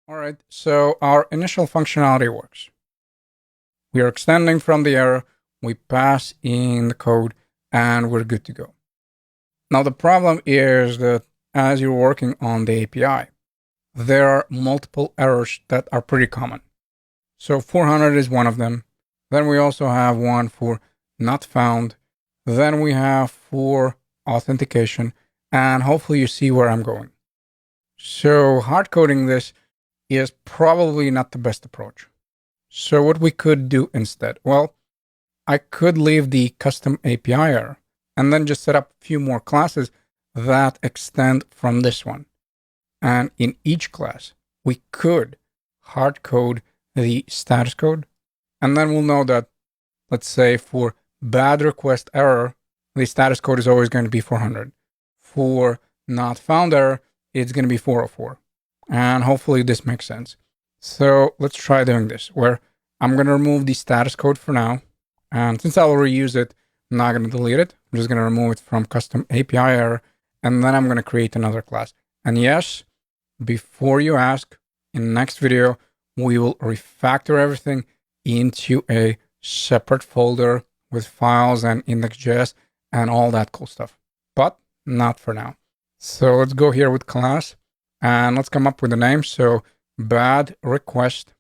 All right, so our initial functionality works. We are extending from the error, we pass in the code, and we're good to go. Now, the problem is that as you're working on the API, there are multiple errors that are pretty common. So 400 is one of them. Then we also have one for not found. Then we have for authentication. And hopefully you see where I'm going. So hard coding this is probably not the best approach. So what we could do instead? Well, I could leave the custom API error and then just set up a few more classes that extend from this one. And in each class, we could hard code the status code. And then we'll know that, let's say for bad request error, the status code is always going to be 400. For not found error, it's going to be 404. And hopefully this makes sense. So let's try doing this where I'm going to remove the status code for now. And since I'll reuse it, I'm not going to delete it. I'm just going to remove it from custom API error. And then I'm going to create another class. And yes, before you ask, in the next video, we will refactor everything into a separate folder with files and index.js and all that cool stuff. But not for now. So let's go here with class and let's come up with a name. So bad request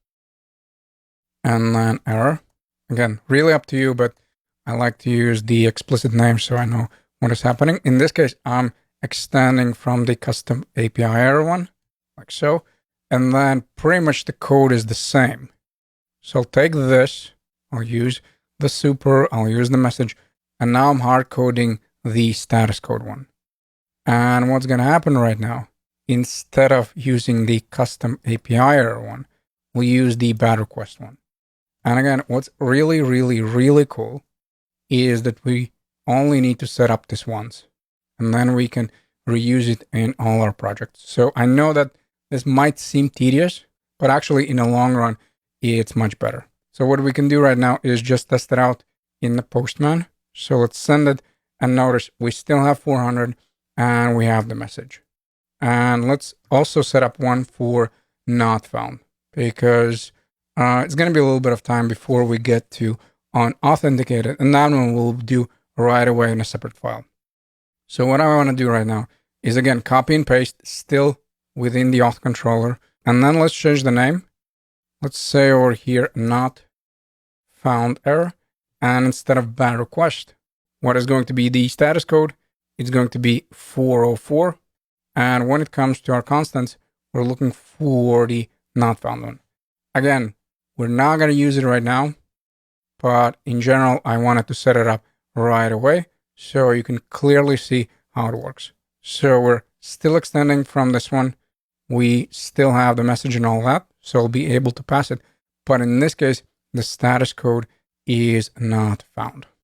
and then error. Again, really up to you, but I like to use the explicit name so I know what is happening. In this case, I'm extending from the custom API error one, like so. And then pretty much the code is the same. So I'll take this, I'll use the super, I'll use the message, and now I'm hard coding the status code one. And what's going to happen right now, instead of using the custom API error one, we'll use the bad request one. And again, what's really, really, really cool is that we only need to set up this once, and then we can reuse it in all our projects. So I know that this might seem tedious, but actually in the long run, it's much better. So what we can do right now is just test it out in the Postman. So let's send it and notice we still have 400 and we have the message. And let's also set up one for not found because it's going to be a little bit of time before we get to unauthenticated, and that one we'll do right away in a separate file. So what I want to do right now is again copy and paste still within the auth controller, and then let's change the name. Let's say over here not found error, and instead of bad request, what is going to be the status code? It's going to be 404. And when it comes to our constants, we're looking for the not found one. Again, we're not going to use it right now, but in general, I wanted to set it up right away so you can clearly see how it works. So we're still extending from this one. We still have the message and all that, so I'll be able to pass it. But in this case, the status code is not found.